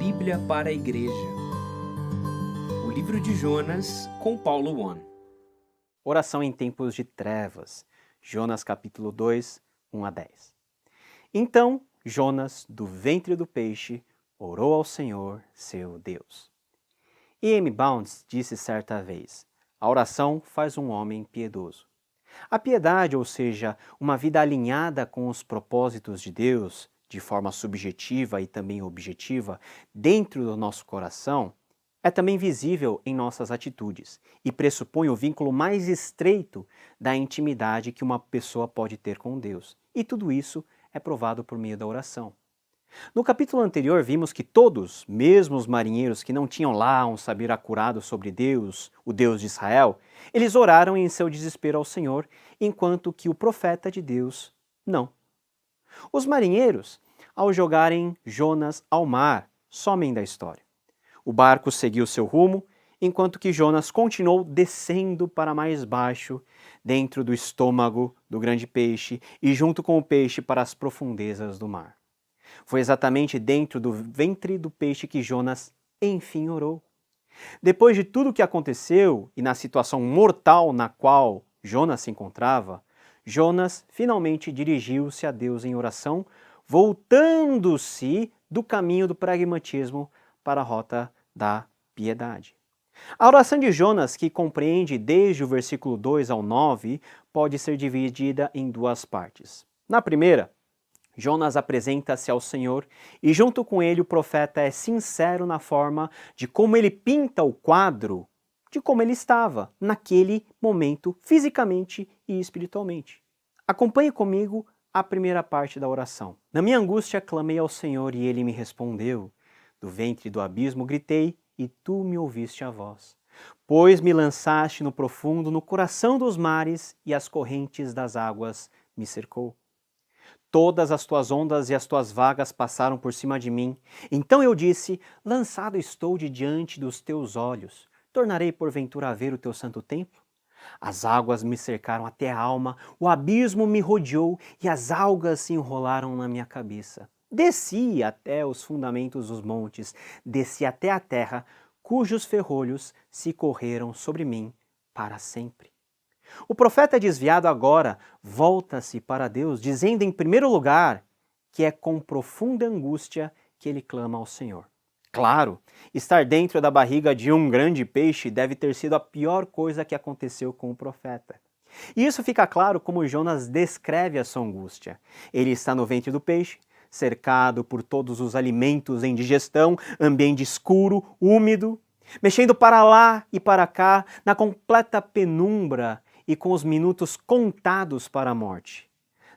Bíblia para a Igreja. O livro de Jonas, com Paulo One. Oração em tempos de trevas. Jonas capítulo 2, 1 a 10. Então Jonas, do ventre do peixe, orou ao Senhor, seu Deus. E.M. Bounds disse certa vez: a oração faz um homem piedoso. A piedade, ou seja, uma vida alinhada com os propósitos de Deus, de forma subjetiva e também objetiva, dentro do nosso coração, é também visível em nossas atitudes e pressupõe o vínculo mais estreito da intimidade que uma pessoa pode ter com Deus. E tudo isso é provado por meio da oração. No capítulo anterior vimos que todos, mesmo os marinheiros que não tinham lá um saber acurado sobre Deus, o Deus de Israel, eles oraram em seu desespero ao Senhor, enquanto que o profeta de Deus não. Os marinheiros, ao jogarem Jonas ao mar, somem da história. O barco seguiu seu rumo, enquanto que Jonas continuou descendo para mais baixo, dentro do estômago do grande peixe e junto com o peixe para as profundezas do mar. Foi exatamente dentro do ventre do peixe que Jonas, enfim, orou. Depois de tudo o que aconteceu e na situação mortal na qual Jonas se encontrava, Jonas finalmente dirigiu-se a Deus em oração, voltando-se do caminho do pragmatismo para a rota da piedade. A oração de Jonas, que compreende desde o versículo 2 ao 9, pode ser dividida em duas partes. Na primeira, Jonas apresenta-se ao Senhor e junto com ele o profeta é sincero na forma de como ele pinta o quadro de como ele estava naquele momento, fisicamente e espiritualmente. Acompanhe comigo a primeira parte da oração. Na minha angústia clamei ao Senhor e ele me respondeu. Do ventre do abismo gritei e tu me ouviste a voz. Pois me lançaste no profundo, no coração dos mares e as correntes das águas me cercou. Todas as tuas ondas e as tuas vagas passaram por cima de mim. Então eu disse, lançado estou de diante dos teus olhos. Tornarei porventura a ver o teu santo templo? As águas me cercaram até a alma, o abismo me rodeou e as algas se enrolaram na minha cabeça. Desci até os fundamentos dos montes, desci até a terra, cujos ferrolhos se correram sobre mim para sempre. O profeta desviado agora volta-se para Deus, dizendo em primeiro lugar que é com profunda angústia que ele clama ao Senhor. Claro, estar dentro da barriga de um grande peixe deve ter sido a pior coisa que aconteceu com o profeta. E isso fica claro como Jonas descreve a sua angústia. Ele está no ventre do peixe, cercado por todos os alimentos em digestão, ambiente escuro, úmido, mexendo para lá e para cá, na completa penumbra e com os minutos contados para a morte.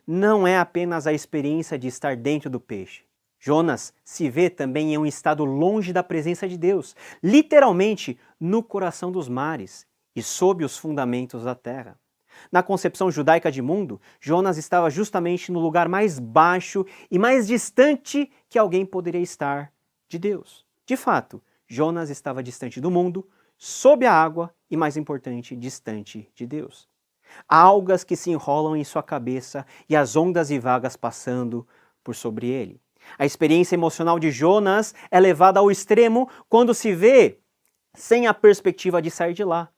Não é apenas a experiência de estar dentro do peixe. Jonas se vê também em um estado longe da presença de Deus, literalmente no coração dos mares e sob os fundamentos da terra. Na concepção judaica de mundo, Jonas estava justamente no lugar mais baixo e mais distante que alguém poderia estar de Deus. De fato, Jonas estava distante do mundo, sob a água e, mais importante, distante de Deus. Há algas que se enrolam em sua cabeça e as ondas e vagas passando por sobre ele. A experiência emocional de Jonas é levada ao extremo quando se vê sem a perspectiva de sair de lá.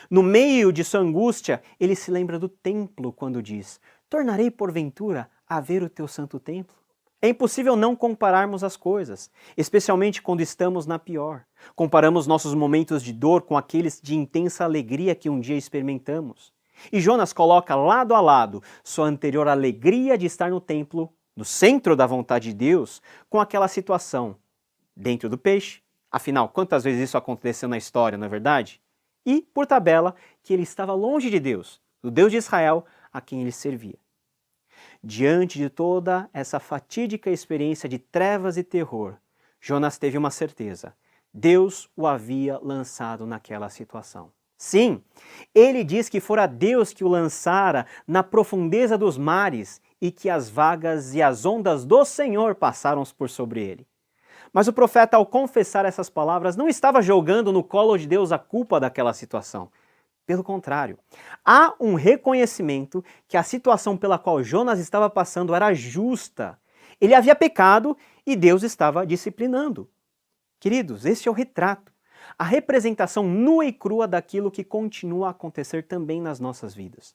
No meio de sua angústia, ele se lembra do templo quando diz: tornarei porventura a ver o teu santo templo? É impossível não compararmos as coisas, especialmente quando estamos na pior. Comparamos nossos momentos de dor com aqueles de intensa alegria que um dia experimentamos. E Jonas coloca lado a lado sua anterior alegria de estar no templo, no centro da vontade de Deus, com aquela situação dentro do peixe. Afinal, quantas vezes isso aconteceu na história, não é verdade? E, por tabela, que ele estava longe de Deus, do Deus de Israel, a quem ele servia. Diante de toda essa fatídica experiência de trevas e terror, Jonas teve uma certeza: Deus o havia lançado naquela situação. Sim, ele diz que fora Deus que o lançara na profundeza dos mares e que as vagas e as ondas do Senhor passaram por sobre ele. Mas o profeta, ao confessar essas palavras, não estava jogando no colo de Deus a culpa daquela situação. Pelo contrário, há um reconhecimento que a situação pela qual Jonas estava passando era justa. Ele havia pecado e Deus estava disciplinando. Queridos, este é o retrato, a representação nua e crua daquilo que continua a acontecer também nas nossas vidas.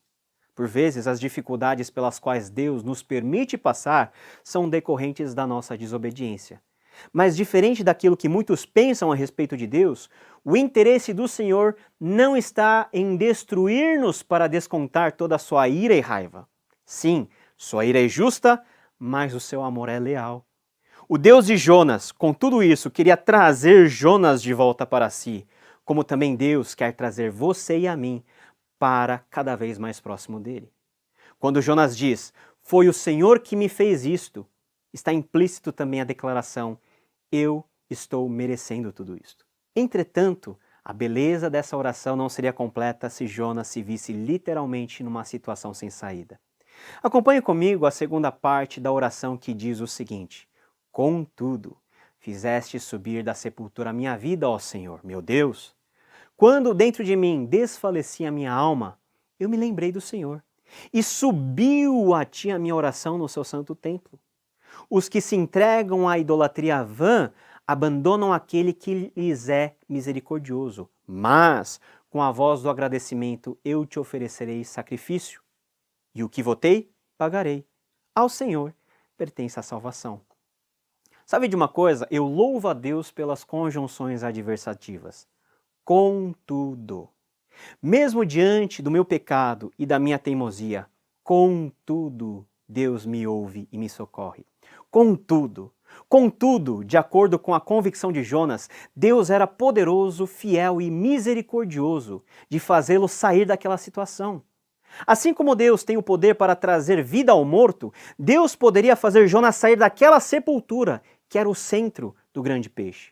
Por vezes, as dificuldades pelas quais Deus nos permite passar são decorrentes da nossa desobediência. Mas diferente daquilo que muitos pensam a respeito de Deus, o interesse do Senhor não está em destruir-nos para descontar toda a sua ira e raiva. Sim, sua ira é justa, mas o seu amor é leal. O Deus de Jonas, com tudo isso, queria trazer Jonas de volta para si, como também Deus quer trazer você e a mim para cada vez mais próximo dele. Quando Jonas diz, "Foi o Senhor que me fez isto", está implícito também a declaração, "Eu estou merecendo tudo isto". Entretanto, a beleza dessa oração não seria completa se Jonas se visse literalmente numa situação sem saída. Acompanhe comigo a segunda parte da oração que diz o seguinte, "Contudo, fizeste subir da sepultura a minha vida, ó Senhor, meu Deus. Quando dentro de mim desfalecia a minha alma, eu me lembrei do Senhor, e subiu a ti a minha oração no seu santo templo. Os que se entregam à idolatria vã abandonam aquele que lhes é misericordioso, mas com a voz do agradecimento eu te oferecerei sacrifício, e o que votei, pagarei. Ao Senhor pertence a salvação." Sabe de uma coisa? Eu louvo a Deus pelas conjunções adversativas. Contudo, mesmo diante do meu pecado e da minha teimosia, contudo, Deus me ouve e me socorre. Contudo, de acordo com a convicção de Jonas, Deus era poderoso, fiel e misericordioso de fazê-lo sair daquela situação. Assim como Deus tem o poder para trazer vida ao morto, Deus poderia fazer Jonas sair daquela sepultura, que era o centro do grande peixe.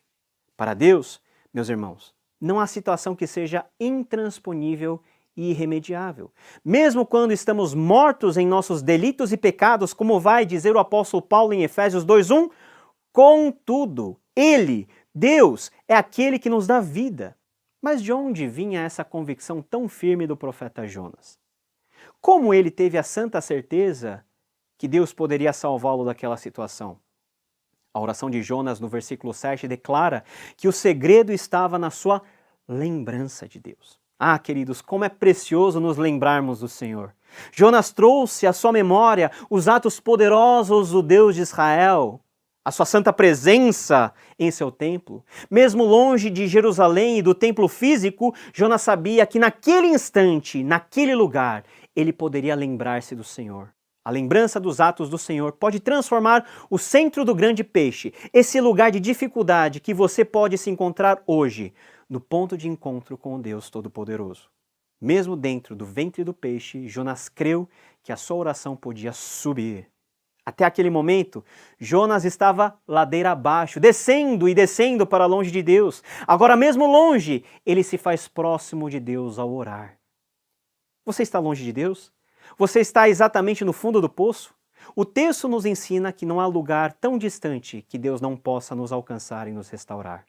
Para Deus, meus irmãos, não há situação que seja intransponível e irremediável. Mesmo quando estamos mortos em nossos delitos e pecados, como vai dizer o apóstolo Paulo em Efésios 2:1, contudo, Ele, Deus, é aquele que nos dá vida. Mas de onde vinha essa convicção tão firme do profeta Jonas? Como ele teve a santa certeza que Deus poderia salvá-lo daquela situação? A oração de Jonas, no versículo 7, declara que o segredo estava na sua lembrança de Deus. Ah, queridos, como é precioso nos lembrarmos do Senhor. Jonas trouxe à sua memória os atos poderosos do Deus de Israel, a sua santa presença em seu templo. Mesmo longe de Jerusalém e do templo físico, Jonas sabia que naquele instante, naquele lugar, ele poderia lembrar-se do Senhor. A lembrança dos atos do Senhor pode transformar o centro do grande peixe, esse lugar de dificuldade que você pode se encontrar hoje, no ponto de encontro com o Deus Todo-Poderoso. Mesmo dentro do ventre do peixe, Jonas creu que a sua oração podia subir. Até aquele momento, Jonas estava ladeira abaixo, descendo e descendo para longe de Deus. Agora, mesmo longe, ele se faz próximo de Deus ao orar. Você está longe de Deus? Você está exatamente no fundo do poço? O texto nos ensina que não há lugar tão distante que Deus não possa nos alcançar e nos restaurar.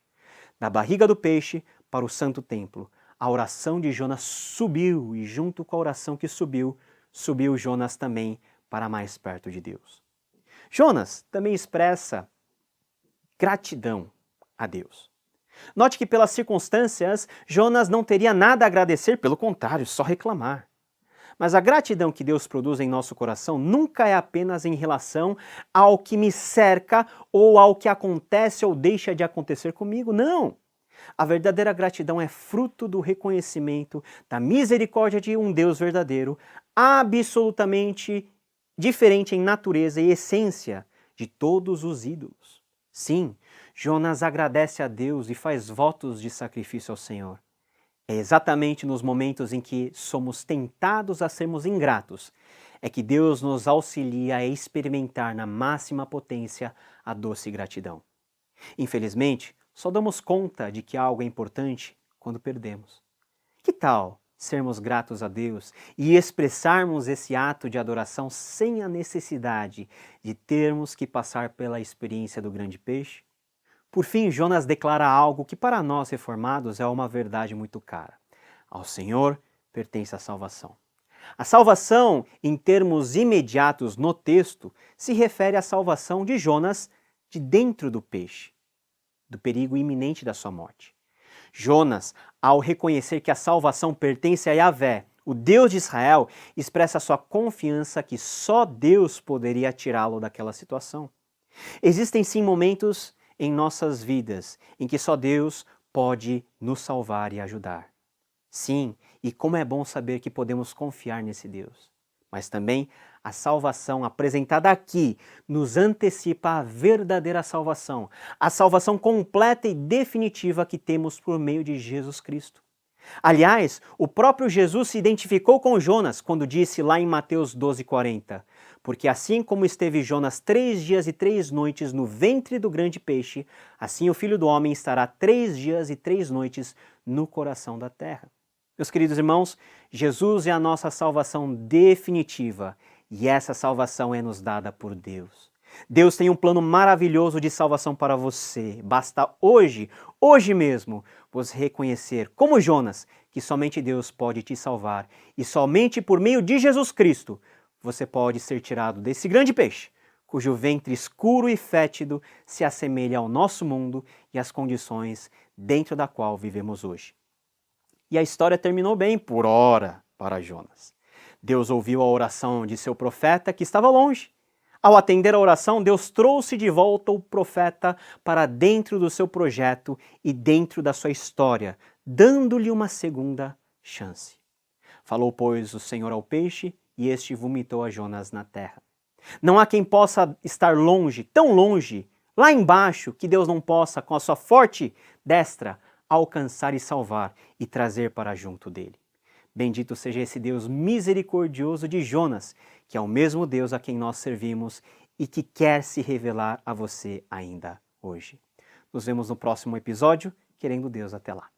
Da barriga do peixe para o santo templo, a oração de Jonas subiu e junto com a oração que subiu, subiu Jonas também para mais perto de Deus. Jonas também expressa gratidão a Deus. Note que pelas circunstâncias, Jonas não teria nada a agradecer, pelo contrário, só reclamar. Mas a gratidão que Deus produz em nosso coração nunca é apenas em relação ao que me cerca ou ao que acontece ou deixa de acontecer comigo, não. A verdadeira gratidão é fruto do reconhecimento da misericórdia de um Deus verdadeiro, absolutamente diferente em natureza e essência de todos os ídolos. Sim, Jonas agradece a Deus e faz votos de sacrifício ao Senhor. É exatamente nos momentos em que somos tentados a sermos ingratos, é que Deus nos auxilia a experimentar na máxima potência a doce gratidão. Infelizmente, só damos conta de que algo é importante quando perdemos. Que tal sermos gratos a Deus e expressarmos esse ato de adoração sem a necessidade de termos que passar pela experiência do grande peixe? Por fim, Jonas declara algo que para nós reformados é uma verdade muito cara. Ao Senhor pertence a salvação. A salvação, em termos imediatos no texto, se refere à salvação de Jonas de dentro do peixe, do perigo iminente da sua morte. Jonas, ao reconhecer que a salvação pertence a Yahvé, o Deus de Israel, expressa sua confiança que só Deus poderia tirá-lo daquela situação. Existem sim momentos em nossas vidas em que só Deus pode nos salvar e ajudar. Sim, e como é bom saber que podemos confiar nesse Deus. Mas também a salvação apresentada aqui nos antecipa a verdadeira salvação, a salvação completa e definitiva que temos por meio de Jesus Cristo. Aliás, o próprio Jesus se identificou com Jonas quando disse lá em Mateus 12,40: porque assim como esteve Jonas 3 dias e 3 noites no ventre do grande peixe, assim o Filho do Homem estará 3 dias e 3 noites no coração da terra. Meus queridos irmãos, Jesus é a nossa salvação definitiva e essa salvação é nos dada por Deus. Deus tem um plano maravilhoso de salvação para você. Basta hoje mesmo, você reconhecer, como Jonas, que somente Deus pode te salvar e somente por meio de Jesus Cristo você pode ser tirado desse grande peixe, cujo ventre escuro e fétido se assemelha ao nosso mundo e às condições dentro da qual vivemos hoje. E a história terminou bem por ora para Jonas. Deus ouviu a oração de seu profeta que estava longe. Ao atender a oração, Deus trouxe de volta o profeta para dentro do seu projeto e dentro da sua história, dando-lhe uma segunda chance. Falou, pois, o Senhor ao peixe, e este vomitou a Jonas na terra. Não há quem possa estar longe, tão longe, lá embaixo, que Deus não possa, com a sua forte destra, alcançar e salvar e trazer para junto dele. Bendito seja esse Deus misericordioso de Jonas, que é o mesmo Deus a quem nós servimos e que quer se revelar a você ainda hoje. Nos vemos no próximo episódio, querendo Deus, até lá.